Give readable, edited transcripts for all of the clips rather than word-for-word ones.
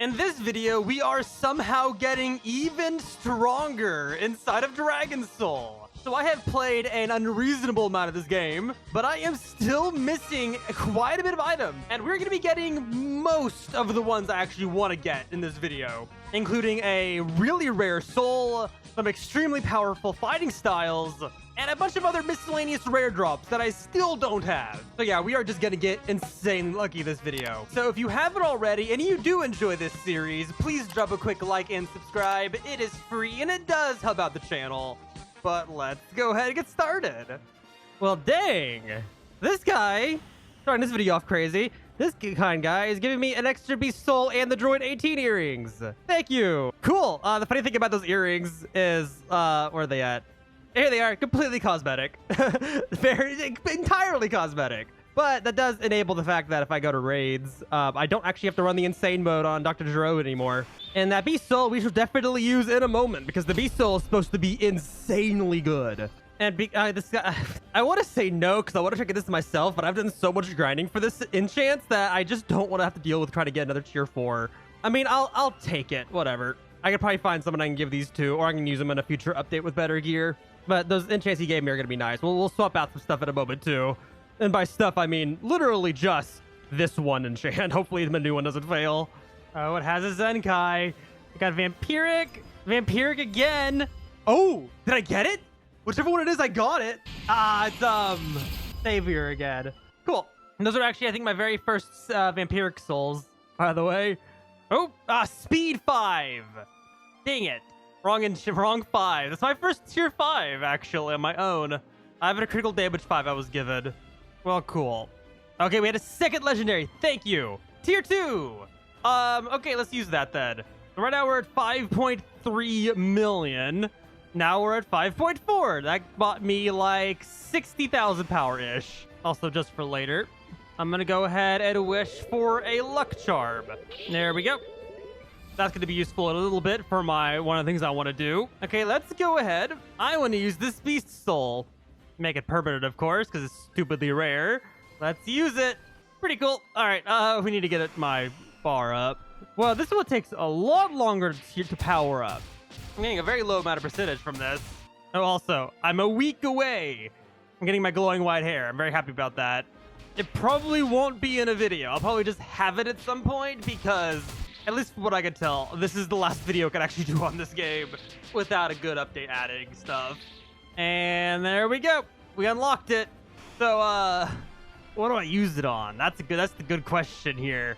In this video, we are somehow getting even stronger inside of Dragon Soul. So I have played an unreasonable amount of this game, but I am still missing quite a bit of items. And we're going to be getting most of the ones I actually want to get in this video, including a really rare soul, some extremely powerful fighting styles, and a bunch of other miscellaneous rare drops that I still don't have. So yeah, we are just gonna get insanely lucky this video. So if you haven't already and you do enjoy this series, please drop a quick like and subscribe. It is free and it does help out the channel. But let's go ahead and get started. Well, dang. This guy, starting this video off crazy, this kind guy is giving me an extra beast soul and the droid 18 earrings. Thank you. Cool. The funny thing about those earrings is, where are they at? Here they are, completely cosmetic. Entirely cosmetic. But that does enable the fact that if I go to raids, I don't actually have to run the insane mode on Dr. Gero anymore. And that beast soul we should definitely use in a moment, because the beast soul is supposed to be insanely good. And this guy, I want to say no because I want to try to get this myself, but I've done so much grinding for this enchant that I just don't want to have to deal with trying to get another tier 4. I mean, I'll take it, whatever. I could probably find someone I can give these to, or I can use them in a future update with better gear. But those enchants he gave me are going to be nice. We'll swap out some stuff in a moment, too. And by stuff, I mean literally just this one enchant. Hopefully the new one doesn't fail. Oh, it has a Zenkai. It got Vampiric. Vampiric again. Oh, did I get it? Whichever one it is, I got it. It's, Savior again. Cool. And those are actually, I think, my very first Vampiric souls, by the way. Oh, Speed 5. Dang it. Wrong 5. That's my first tier 5, actually, on my own. I have a critical damage 5 I was given. Well, cool. Okay, we had a second legendary. Thank you. Tier 2. Okay, let's use that then. So right now we're at 5.3 million. Now we're at 5.4. That bought me like 60,000 power-ish. Also, just for later, I'm going to go ahead and wish for a luck charm. There we go. That's going to be useful in a little bit for one of the things I want to do. Okay, let's go ahead. I want to use this beast soul. Make it permanent, of course, because it's stupidly rare. Let's use it. Pretty cool. All right, we need to get my bar up. Well, this one takes a lot longer to power up. I'm getting a very low amount of percentage from this. Oh, also, I'm a week away from getting my glowing white hair. I'm very happy about that. It probably won't be in a video. I'll probably just have it at some point because, at least from what I can tell, this is the last video I can actually do on this game without a good update adding stuff. And there we go. We unlocked it. So, what do I use it on? That's the good question here.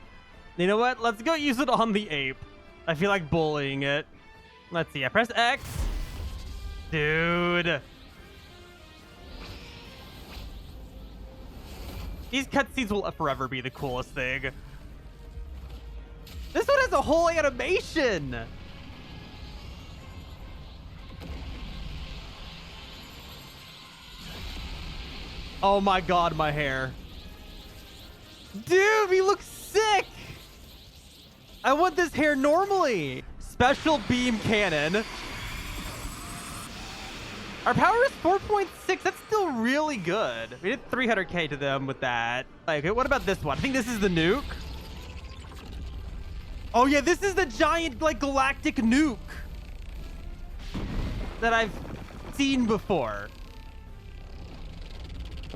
You know what? Let's go use it on the ape. I feel like bullying it. Let's see. I press X. Dude. These cutscenes will forever be the coolest thing. This one has a whole animation. Oh my god, my hair. Dude, he looks sick. I want this hair normally. Special beam cannon. Our power is 4.6. That's still really good. We did 300k to them with that. Okay, what about this one? I think this is the nuke. Oh yeah, this is the giant, like, galactic nuke that I've seen before.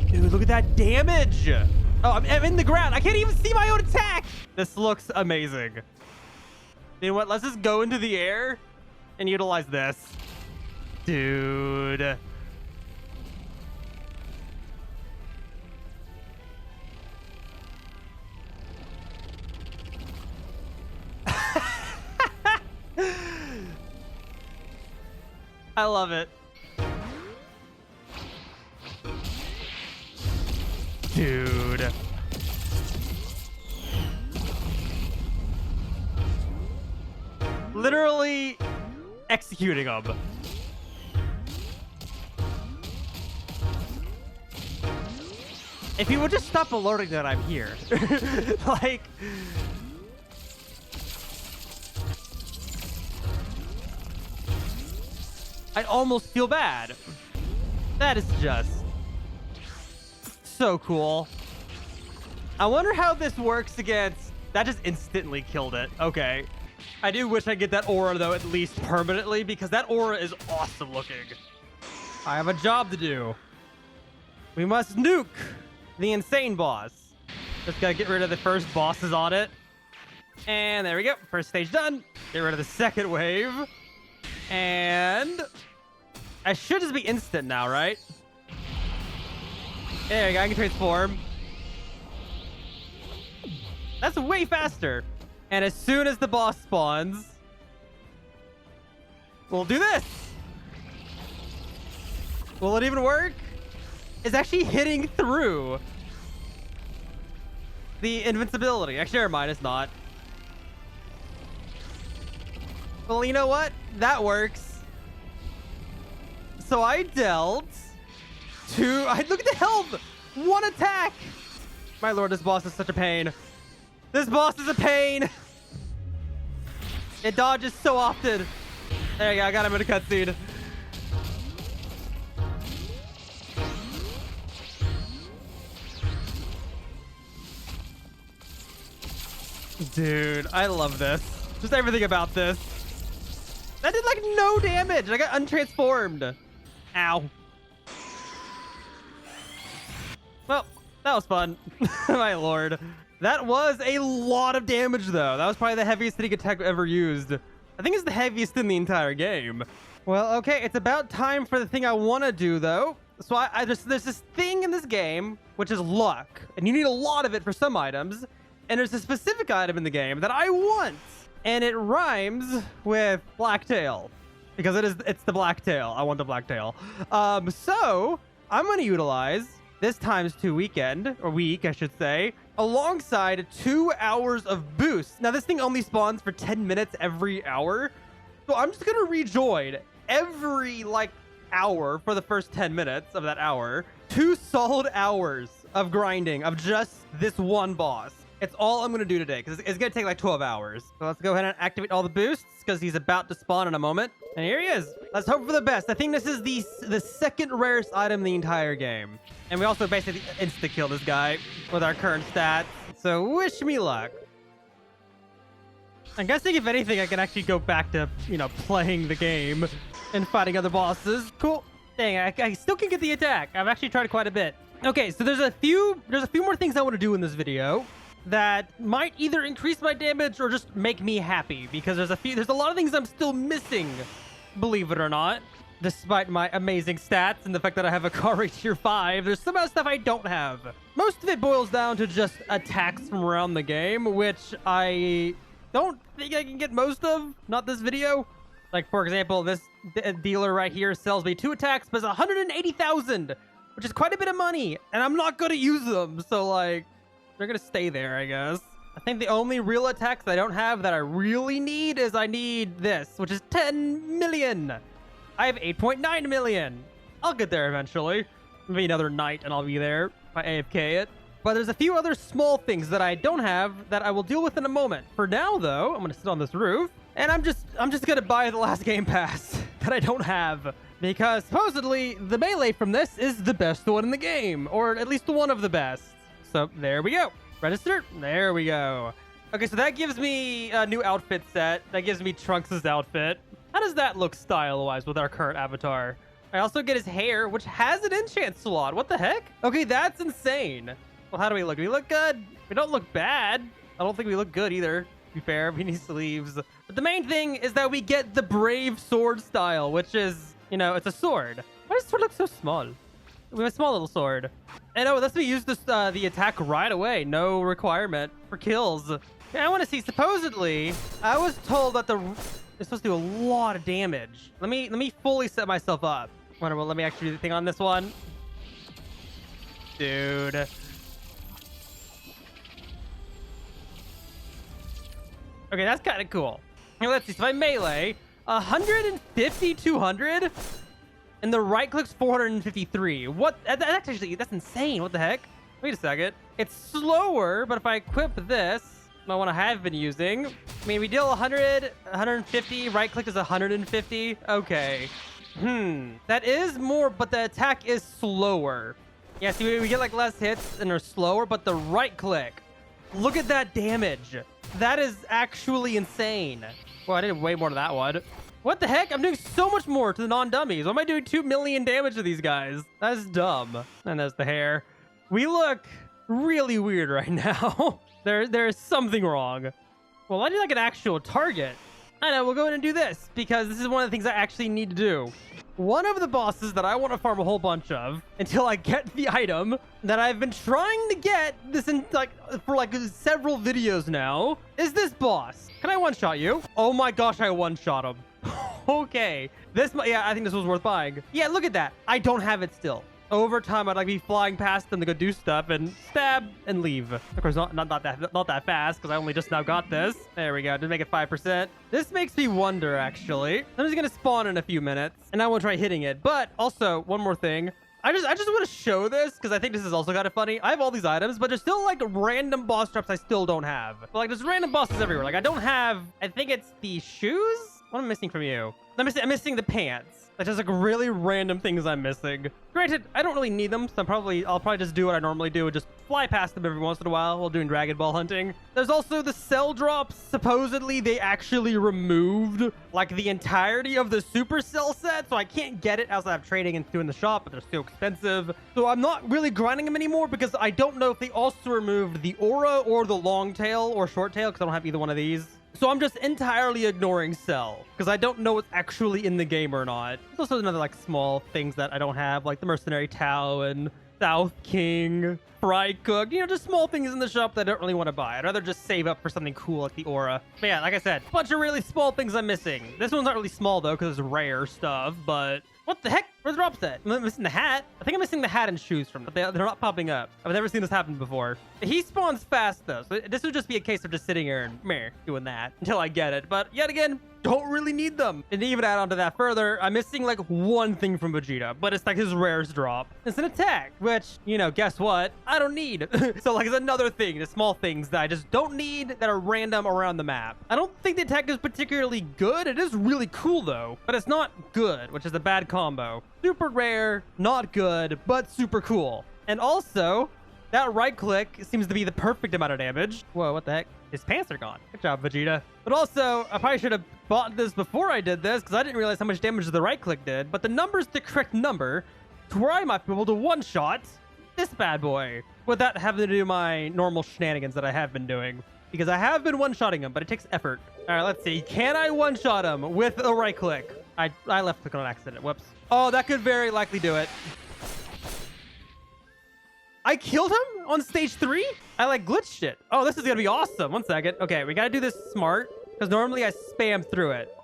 Dude, look at that damage. Oh, I'm in the ground. I can't even see my own attack. This looks amazing. You know what? Let's just go into the air and utilize this. Dude. I love it. Dude. Literally executing them. If he would just stop alerting that I'm here. Like... I almost feel bad. That is just so cool. I wonder how this works against... That just instantly killed it. Okay. I do wish I get that aura, though, at least permanently, because that aura is awesome looking. I have a job to do. We must nuke the insane boss. Just gotta get rid of the first bosses on it. And there we go. First stage done. Get rid of the second wave. And I should just be instant now, right? There you go. I can transform. That's way faster. And as soon as the boss spawns, we'll do this. Will it even work? It's actually hitting through the invincibility. Actually, never mind. It's not. Well, you know what? That works. So I dealt two. Look at the health. One attack. My lord, this boss is such a pain. This boss is a pain. It dodges so often. There you go. I got him in a cutscene. Dude, I love this. Just everything about this. That did like no damage. I got untransformed. Ow. Well, that was fun. My lord. That was a lot of damage, though. That was probably the heaviest hitting attack I've ever used. I think it's the heaviest in the entire game. Well, okay, it's about time for the thing I want to do, though. So there's this thing in this game, which is luck. And you need a lot of it for some items. And there's a specific item in the game that I want. And it rhymes with Blacktail. Because it's the Blacktail. I want the Blacktail. So I'm going to utilize this ×2 weekend, or week, I should say, alongside 2 hours of boost. Now, this thing only spawns for 10 minutes every hour. So I'm just going to rejoin every, hour for the first 10 minutes of that hour. 2 solid hours of grinding of just this one boss. It's all I'm going to do today, because it's going to take like 12 hours. So let's go ahead and activate all the boosts, because he's about to spawn in a moment. And here he is. Let's hope for the best. I think this is the second rarest item in the entire game. And we also basically insta-kill this guy with our current stats. So wish me luck. I'm guessing if anything, I can actually go back to, playing the game and fighting other bosses. Cool. Dang, I still can get the attack. I've actually tried quite a bit. Okay, so there's a few more things I want to do in this video that might either increase my damage or just make me happy, because there's a lot of things I'm still missing, believe it or not. Despite my amazing stats and the fact that I have a car rate tier 5, there's some other stuff I don't have. Most of it boils down to just attacks from around the game, which I don't think I can get most of. Not this video. Like, for example, this dealer right here sells me 2 attacks, but it's 180,000, which is quite a bit of money, and I'm not going to use them. So, they're going to stay there, I guess. I think the only real attacks I don't have that I really need is I need this, which is 10 million. I have 8.9 million. I'll get there eventually. Maybe another night and I'll be there if I AFK it. But there's a few other small things that I don't have that I will deal with in a moment. For now, though, I'm going to sit on this roof, and I'm just going to buy the last game pass that I don't have, because supposedly the melee from this is the best one in the game, or at least one of the best. So there we go. Register. There we go. Okay, so that gives me a new outfit set. That gives me Trunks' outfit. How does that look style-wise with our current avatar? I also get his hair, which has an enchant slot. What the heck? Okay, that's insane. Well, how do we look? Do we look good? We don't look bad. I don't think we look good either, to be fair. We need sleeves. But the main thing is that we get the brave sword style, which is, it's a sword. Why does the sword look so small? We have a small little sword. And oh, let's use this, the attack right away. No requirement for kills. Yeah, I want to see. Supposedly, I was told that it's supposed to do a lot of damage. Let me fully set myself up. Wonderful. Let me actually do the thing on this one. Dude. Okay, that's kind of cool. Now, let's see. So my melee, 150, 200. And the right click's 453. What? That's insane. What the heck? Wait a second. It's slower, but if I equip this, the one I have been using, I mean, we deal 100, 150. Right click is 150. Okay. That is more, but the attack is slower. Yeah, see, we get less hits and they're slower, but the right click Look at that damage. That is actually insane. Well, I did way more to that one. What the heck? I'm doing so much more to the non-dummies. Why am I doing 2 million damage to these guys? That's dumb. And there's the hair. We look really weird right now. There's something wrong. Well, I need like an actual target. I know, we'll go in and do this because this is one of the things I actually need to do. One of the bosses that I want to farm a whole bunch of until I get the item that I've been trying to get this in for several videos now is this boss. Can I one-shot you? Oh my gosh, I one-shot him. Okay. Yeah, I think this was worth buying. Yeah, look at that. I don't have it still. Over time, I'd like be flying past them to go do stuff and stab and leave. Of course, not that fast because I only just now got this. There we go. To make it 5%. This makes me wonder, actually. I'm just gonna spawn in a few minutes, and I won't try hitting it. But also, one more thing. I just want to show this because I think this is also kind of funny. I have all these items, but there's still like random boss traps I still don't have. But, like there's random bosses everywhere. Like I don't have. I think it's the shoes. What am I missing from you? I'm missing the pants. Like just like really random things I'm missing. Granted, I don't really need them, so I'll probably just do what I normally do and just fly past them every once in a while while doing Dragon Ball hunting. There's also the cell drops. Supposedly they actually removed like the entirety of the super cell set, so I can't get it as I have trading and doing the shop, but they're still expensive. So I'm not really grinding them anymore because I don't know if they also removed the aura or the long tail or short tail because I don't have either one of these. So I'm just entirely ignoring Cell because I don't know what's actually in the game or not. There's also another like small things that I don't have, like the Mercenary Tau and South King, Fry Cook. You know, just small things in the shop that I don't really want to buy. I'd rather just save up for something cool like the aura. But yeah, like I said, a bunch of really small things I'm missing. This one's not really small though because it's rare stuff, but what the heck? Where's the drop set? I'm missing the hat. I think I'm missing the hat and shoes from them. They're not popping up. I've never seen this happen before. He spawns fast though, so this would just be a case of just sitting here and meh, doing that until I get it. But yet again, don't really need them. And to even add on to that further, I'm missing like one thing from Vegeta, but it's like his rarest drop. It's an attack, which, you know, guess what? I don't need. So like it's another thing, the small things that I just don't need that are random around the map. I don't think the attack is particularly good. It is really cool though, but it's not good, which is a bad combo. Super rare, not good, but super cool. And also, that right click seems to be the perfect amount of damage. Whoa, what the heck? His pants are gone. Good job, Vegeta. But also, I probably should have bought this before I did this because I didn't realize how much damage the right click did. But the number's the correct number to where I might be able to one-shot this bad boy without having to do my normal shenanigans that I have been doing. Because I have been one-shotting him, but it takes effort. All right, let's see. Can I one-shot him with a right click? I left click on accident. Whoops. Oh, that could very likely do it. I killed him on stage 3? I like glitched it. Oh, this is gonna be awesome. 1 second. Okay, we gotta do this smart because normally I spam through it.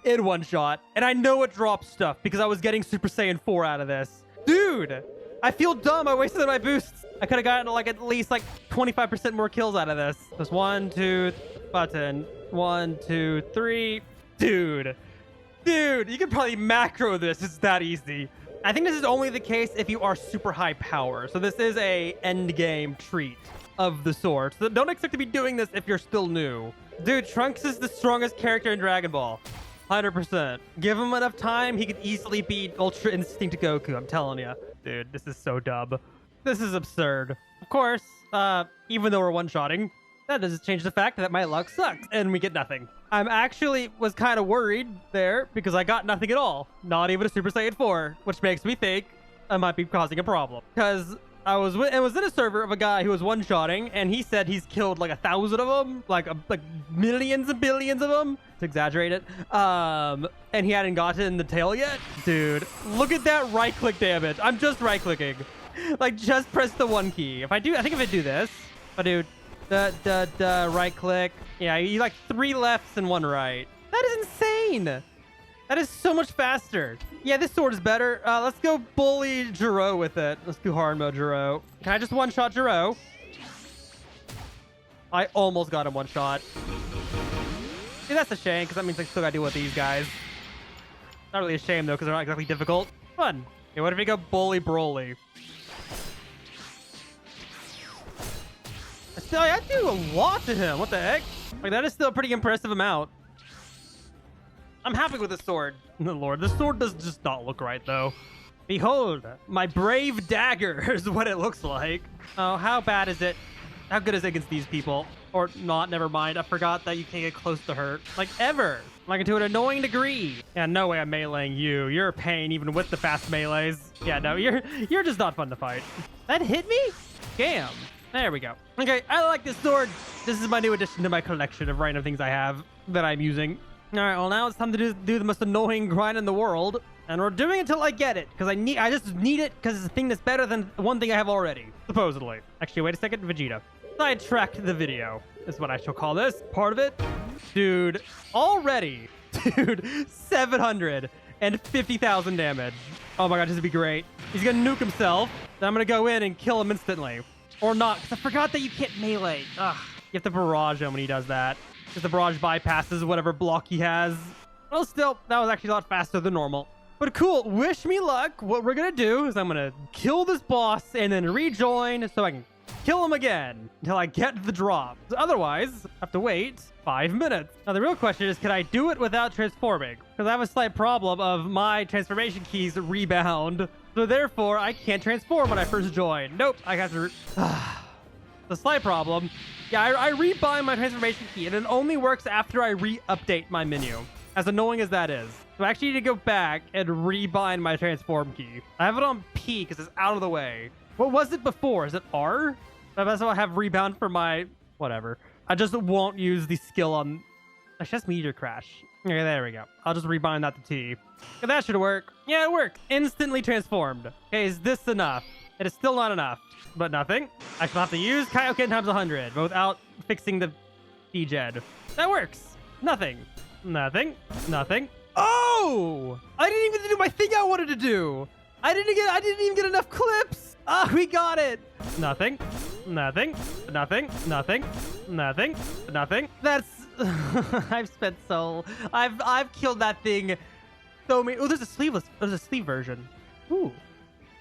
In one shot. And I know it drops stuff because I was getting Super Saiyan 4 out of this. Dude, I feel dumb. I wasted my boosts. I could have gotten like at least like 25% more kills out of this. Just 1, 2, button. 1, 2, 3. Dude, you can probably macro this. It's that easy. I think this is only the case if you are super high power. So this is a end game treat of the sort. So don't expect to be doing this if you're still new. Dude, Trunks is the strongest character in Dragon Ball. 100%. Give him enough time, he could easily beat Ultra Instinct Goku. I'm telling you. Dude, this is so dumb. This is absurd. Of course, even though we're one-shotting, that doesn't change the fact that my luck sucks and we get nothing. I'm actually was kind of worried there because I got nothing at all. Not even a Super Saiyan 4, which makes me think I might be causing a problem. Because I was in a server of a guy who was one-shotting and he said he's killed like 1,000 of them, like millions and billions of them, to exaggerate it. And he hadn't gotten the tail yet. Dude, look at that right-click damage. I'm just right-clicking. Like, just press the 1 key. I think if I do this, if I do right click. Yeah, you like 3 lefts and 1 right. That is insane. That is so much faster. Yeah, this sword is better. Let's go bully Jiro with it. Let's do hard mode Jiro. Can I just one-shot Jiro? I almost got him one shot. See, that's a shame because that means I still gotta deal with these guys. Not really a shame though because they're not exactly difficult. Fun. Okay, what if we go bully Broly? I do a lot to him. What the heck? Like, that is still a pretty impressive amount. I'm happy with the sword. Oh, Lord, the sword does just not look right, though. Behold, my brave dagger is what it looks like. Oh, how bad is it? How good is it against these people? Or not, never mind. I forgot that you can't get close to her. Like, ever. Like, to an annoying degree. Yeah, no way I'm meleeing you. You're a pain, even with the fast melees. Yeah, no, you're just not fun to fight. That hit me? Damn. There we go. Okay, I like this sword. This is my new addition to my collection of random things I have that I'm using. All right, well, now it's time to do the most annoying grind in the world. And we're doing it until I get it, because I just need it because it's a thing that's better than one thing I have already, supposedly. Actually, wait a second, Vegeta. Sidetracked the video is what I shall call this. Part of it. Dude, already, dude, 750,000 damage. Oh my god, this would be great. He's gonna nuke himself. Then I'm gonna go in and kill him instantly. Or not, because I forgot that you can't melee. Ugh, you have to barrage him when he does that. Because the barrage bypasses whatever block he has. Well, still, that was actually a lot faster than normal. But cool, wish me luck. What we're gonna do is I'm gonna kill this boss and then rejoin so I can kill him again until I get the drop. Otherwise, I have to wait 5 minutes. Now, the real question is, can I do it without transforming? Because I have a slight problem of my transformation keys rebound. So therefore, I can't transform when I first join. Nope, I have to... The slight problem. Yeah, I rebind my transformation key, and it only works after I re-update my menu. As annoying as that is. So I actually need to go back and rebind my transform key. I have it on P because it's out of the way. What was it before? Is it R? That's why I have rebound for my... Whatever. I just won't use the skill on... That's just Meteor Crash. Okay, there we go. I'll just rebind that to T. Okay, that should work. Yeah, it worked. Instantly transformed. Okay, is this enough? It is still not enough. But nothing. I shall have to use Kaioken times 100 without fixing the degen. That works. Nothing. Nothing. Nothing. Oh! I didn't even do my thing I wanted to do. I didn't even get enough clips. Ah, we got it. Nothing. Nothing. Nothing. Nothing. Nothing. Nothing. That's I've killed that thing so many. Oh, there's a sleeve version. Ooh.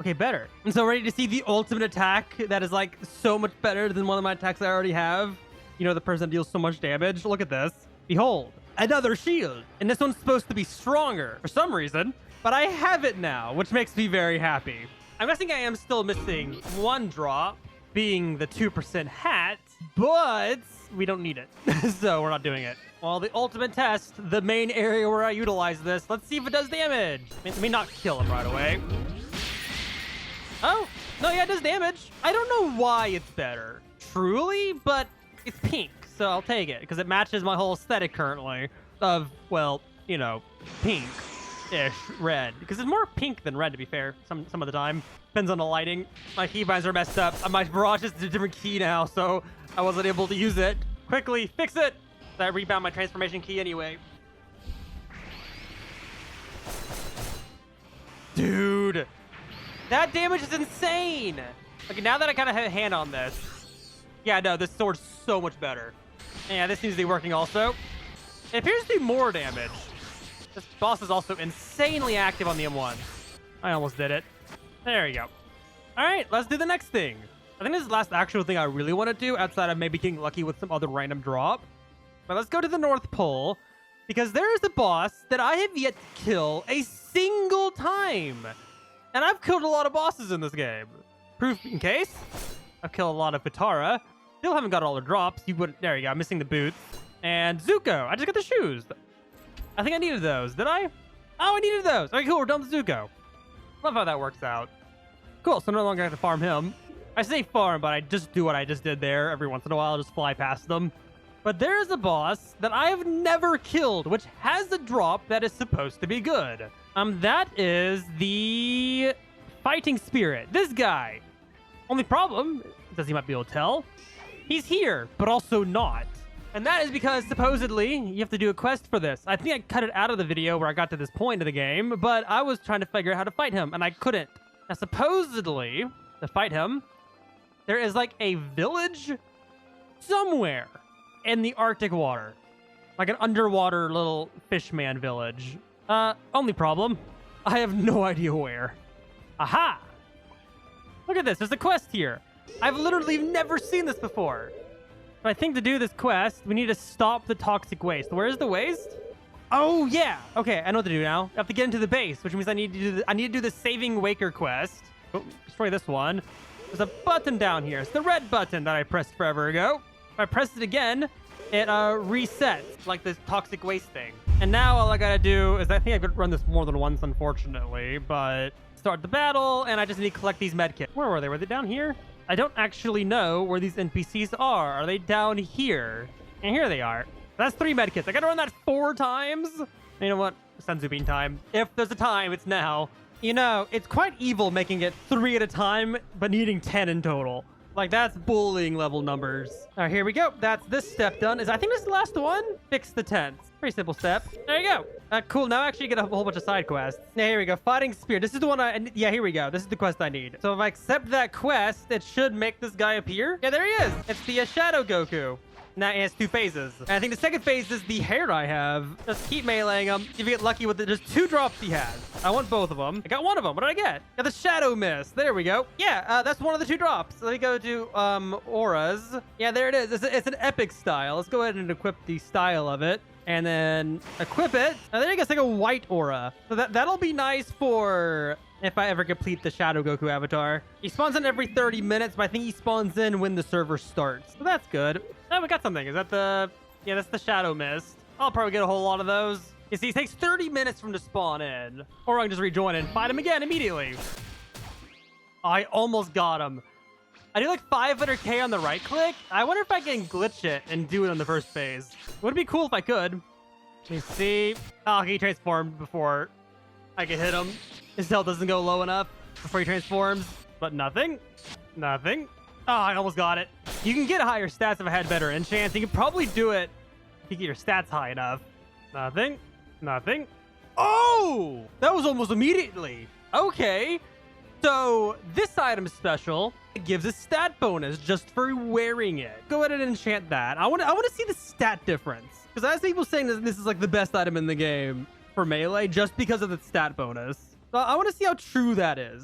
Okay, better. And so ready to see the ultimate attack that is like so much better than one of my attacks I already have. You know, the person that deals so much damage. Look at this. Behold, another shield. And this one's supposed to be stronger for some reason, but I have it now, which makes me very happy. I'm guessing I am still missing one drop, being the 2% hat, but we don't need it. So we're not doing it. Well, the ultimate test, the main area where I utilize this. Let's see if it does damage. Let me not kill him right away. Oh, no, yeah, it does damage. I don't know why it's better, truly, but it's pink, so I'll take it, because it matches my whole aesthetic currently of, well, you know, pink-ish red. Because it's more pink than red, to be fair, some of the time. Depends on the lighting. My keybinds are messed up. My barrage is a different key now, so I wasn't able to use it. Quickly, fix it! So I rebound my transformation key anyway. Dude! That damage is insane! Okay, now that I kind of have a hand on this. Yeah, no, this sword's so much better. Yeah, this seems to be working also. It appears to do more damage. This boss is also insanely active on the M1. I almost did it. There you go. Alright, let's do the next thing. I think this is the last actual thing I really want to do outside of maybe getting lucky with some other random drop. But let's go to the North Pole, because there is a boss that I have yet to kill a single time. And I've killed a lot of bosses in this game. Proof in case. I've killed a lot of Patara. Still haven't got all the drops. There you go. I'm missing the boots. And Zuko. I just got the shoes. I think I needed those. Did I? Oh, I needed those. Okay, cool. We're done with Zuko. Love how that works out. Cool. So no longer have to farm him. I say farm, but I just do what I just did there. Every once in a while, I'll just fly past them. But there is a boss that I have never killed, which has a drop that is supposed to be good. That is the Fighting Spirit. This guy. Only problem, as you might be able to tell, he's here, but also not. And that is because supposedly you have to do a quest for this. I think I cut it out of the video where I got to this point of the game, but I was trying to figure out how to fight him, and I couldn't. Now, supposedly, to fight him, there is like a village somewhere in the Arctic water. Like an underwater little fishman village. Only problem, I have no idea where. Aha! Look at this, there's a quest here. I've literally never seen this before. So I think to do this quest, we need to stop the toxic waste. Where is the waste? Oh, yeah. Okay, I know what to do now. I have to get into the base, which means I need to do the Saving Waker quest. Oh, destroy this one. There's a button down here. It's the red button that I pressed forever ago. If I press it again, it resets, like this toxic waste thing. And now all I gotta do is, I think I could run this more than once, unfortunately, but start the battle, and I just need to collect these medkits. Where were they? Were they down here? I don't actually know where these NPCs are. Are they down here? And here they are. That's 3 medkits. I gotta run that 4 times. You know what? Senzu time. If there's a time, it's now. You know, it's quite evil making it 3 at a time, but needing 10 in total. Like, that's bullying level numbers. All right, here we go. That's this step done. I think this is the last one. Fix the tents. Pretty simple step. There you go. Cool. Now I actually get a whole bunch of side quests. Yeah, here we go. Fighting Spear. This is the one yeah, here we go. This is the quest I need. So if I accept that quest, it should make this guy appear. Yeah, there he is. It's the Shadow Goku. Now he has 2 phases. And I think the second phase is the hair I have. Just keep meleeing him. If you get lucky with it, there's 2 drops he has. I want both of them. I got one of them. What did I get? Got the Shadow Mist. There we go. Yeah, that's one of the 2 drops. Let me go to auras. Yeah, there it is. It's an epic style. Let's go ahead and equip the style of it. And then equip it. Now there you go. It's like a white aura. So that'll be nice for if I ever complete the Shadow Goku avatar. He spawns in every 30 minutes, but I think he spawns in when the server starts. So that's good. Oh, we got something. Is that the... Yeah, that's the Shadow Mist. I'll probably get a whole lot of those. You see, it takes 30 minutes from to spawn in. Or I can just rejoin and fight him again immediately. I almost got him. I do like 500k on the right click. I wonder if I can glitch it and do it on the first phase. Would be cool if I could. Let me see. Oh, he transformed before I can hit him. His health doesn't go low enough before he transforms. But nothing. Nothing. Oh, I almost got it. You can get higher stats if I had better enchants. You can probably do it if you get your stats high enough. Nothing. Nothing. Oh! That was almost immediately. Okay. So this item is special. It gives a stat bonus just for wearing it. Go ahead and enchant that. I want to see the stat difference. Because I have people saying that this is like the best item in the game for melee just because of the stat bonus. So I want to see how true that is.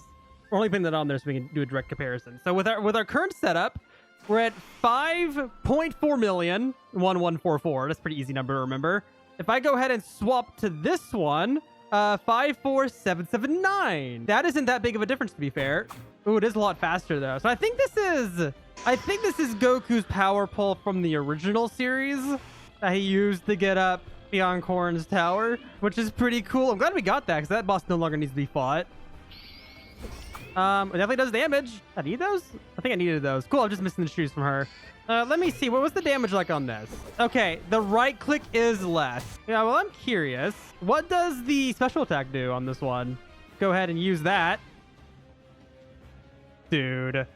We're only putting that on there so we can do a direct comparison. So with our current setup, we're at 5.4 million, 1144. That's a pretty easy number to remember. If I go ahead and swap to this one, 54779. That isn't that big of a difference, to be fair. Ooh, it is a lot faster though. So I think this is Goku's power pole from the original series that he used to get up beyond Corrin's tower, which is pretty cool. I'm glad we got that because that boss no longer needs to be fought. It definitely does damage. I need those? I think I needed those. Cool, I'm just missing the shoes from her. Let me see. What was the damage like on this? Okay, the right click is less. Yeah, well, I'm curious. What does the special attack do on this one? Go ahead and use that. Dude.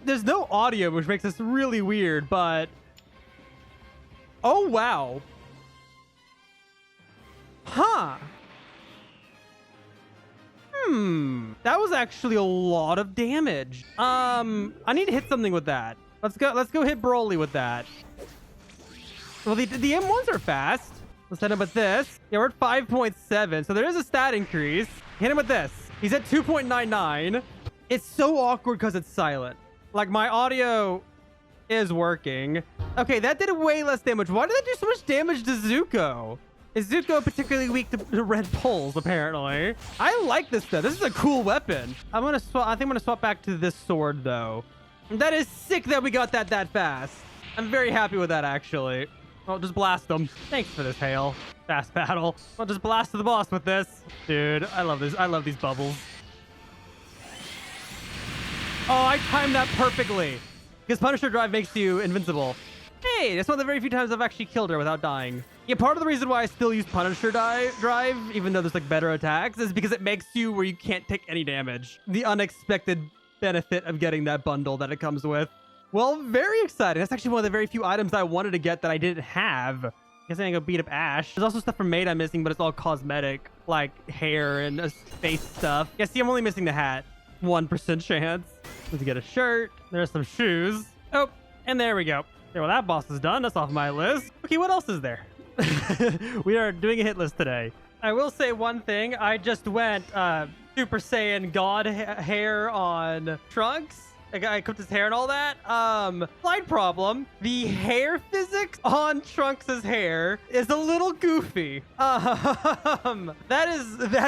There's no audio, which makes this really weird, but... Oh, wow. Huh. That was actually a lot of damage. I need to hit something with that. Let's go hit Broly with that. Well, the M1s are fast. Let's hit him with this. Yeah, we're at 5.7, so there is a stat increase. Hit him with this. He's at 2.99. It's so awkward because it's silent. Like, my audio is working. Okay, that did way less damage. Why did that do so much damage to Zuko? Is Zuko particularly weak to red poles, apparently? I like this, though. This is a cool weapon. I think I'm gonna swap back to this sword, though. That is sick that we got that fast. I'm very happy with that, actually. Well, just blast them. Thanks for this, Hail. Fast battle. I'll just blast the boss with this. Dude, I love this. I love these bubbles. Oh, I timed that perfectly. Because Punisher Drive makes you invincible. Hey, that's one of the very few times I've actually killed her without dying. Yeah, part of the reason why I still use Punisher Drive, even though there's like better attacks, is because it makes you where you can't take any damage. The unexpected benefit of getting that bundle that it comes with. Well, very exciting. That's actually one of the very few items I wanted to get that I didn't have. I guess I can go beat up Ash. There's also stuff from Maid I'm missing, but it's all cosmetic, like hair and face stuff. Yeah, see, I'm only missing the hat. 1% chance. Let's get a shirt. There's some shoes. Oh, and there we go. Okay, well, that boss is done. That's off my list. Okay, what else is there? We are doing a hit list today. I will say one thing. I just went Super Saiyan God hair on Trunks. I clipped his hair and all that. Slight problem. The hair physics on Trunks' hair is a little goofy. That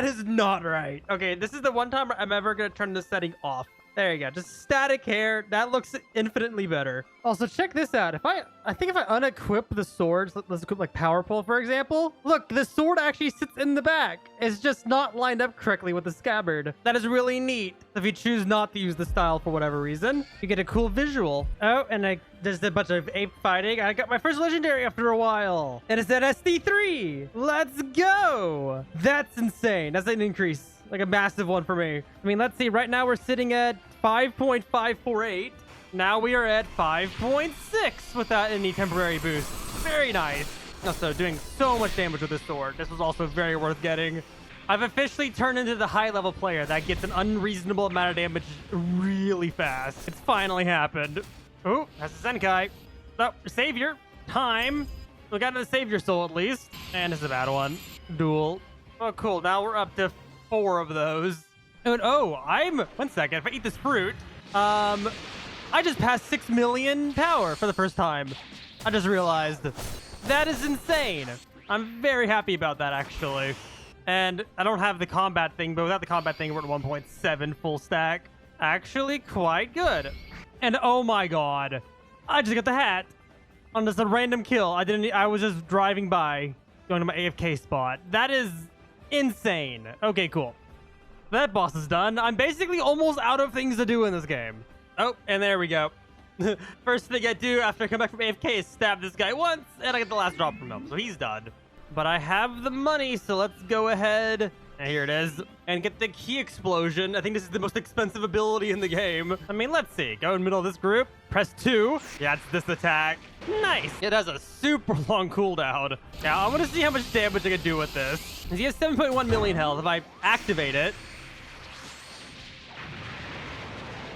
is not right. Okay, this is the one time I'm ever gonna turn this setting off. There you go. Just static hair. That looks infinitely better. Also, check this out. If I think if I unequip the swords, let's equip like Power Pole, for example. Look, the sword actually sits in the back. It's just not lined up correctly with the scabbard. That is really neat. If you choose not to use the style for whatever reason, you get a cool visual. Oh, and I just did a bunch of ape fighting. I got my first legendary after a while. And it's at SD3. Let's go. That's insane. That's an increase. Like a massive one for me. I mean, let's see. Right now we're sitting at 5.548. Now we are at 5.6 without any temporary boost. Very nice. Also, doing so much damage with this sword. This was also very worth getting. I've officially turned into the high-level player that gets an unreasonable amount of damage really fast. It's finally happened. Oh, that's a Zenkai. Oh, Savior. Time. We got the Savior soul at least. And it's a bad one. Duel. Oh, cool. Now we're up to 4 of those. And one second. If I eat this fruit, I just passed 6 million power for the first time. I just realized. That is insane. I'm very happy about that, actually. And I don't have the combat thing, but without the combat thing, we're at 1.7 full stack. Actually, quite good. And oh my god, I just got the hat on just a random kill. I was just driving by, going to my AFK spot. That is insane. Okay, cool. That boss is done. I'm basically almost out of things to do in this game. Oh, and there we go. First thing I do after I come back from AFK is stab this guy once, and I get the last drop from him, so he's done. But I have the money, so let's go ahead, and here it is, and get the key explosion. I think this is the most expensive ability in the game. I mean, let's see. Go in the middle of this group, press 2. Yeah, it's this attack. Nice. It has a super long cooldown. Now, I want to see how much damage I can do with this. He has 7.1 million health. If I activate it,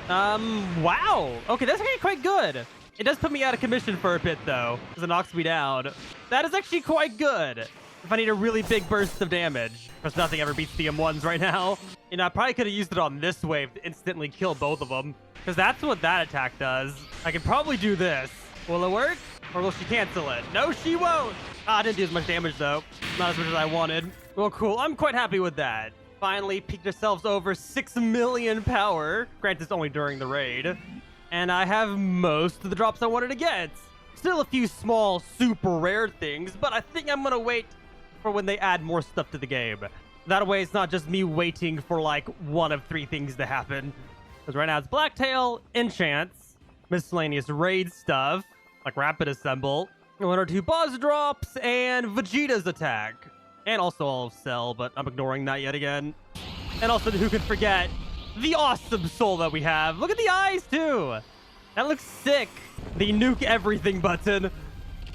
wow. Okay, that's actually quite good. It does put me out of commission for a bit, though, because it knocks me down. That is actually quite good if I need a really big burst of damage. Because nothing ever beats the M1s right now. You know, I probably could have used it on this wave to instantly kill both of them, because that's what that attack does. I can probably do this. Will it work? Or will she cancel it? No, she won't. I didn't do as much damage, though. Not as much as I wanted. Well, cool. I'm quite happy with that. Finally peaked ourselves over 6 million power. Granted, it's only during the raid. And I have most of the drops I wanted to get. Still a few small, super rare things, but I think I'm gonna wait for when they add more stuff to the game. That way, it's not just me waiting for, like, one of 3 things to happen. Because right now, it's Blacktail, enchants, miscellaneous raid stuff, like Rapid Assemble, 1 or 2 boss drops, and Vegeta's attack. And also all of Cell, but I'm ignoring that yet again. And also, who could forget the awesome soul that we have. Look at the eyes, too. That looks sick. The nuke everything button,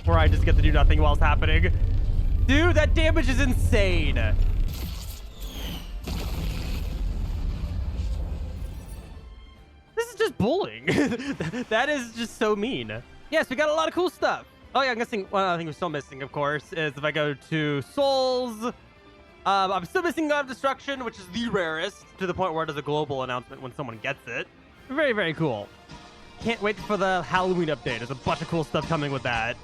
where I just get to do nothing while it's happening. Dude, that damage is insane. This is just bullying. That is just so mean. Yes, we got a lot of cool stuff. Oh, yeah, I'm guessing one other thing we're still missing, of course, is if I go to Souls, I'm still missing God of Destruction, which is the rarest, to the point where it does a global announcement when someone gets it. Very, very cool. Can't wait for the Halloween update. There's a bunch of cool stuff coming with that.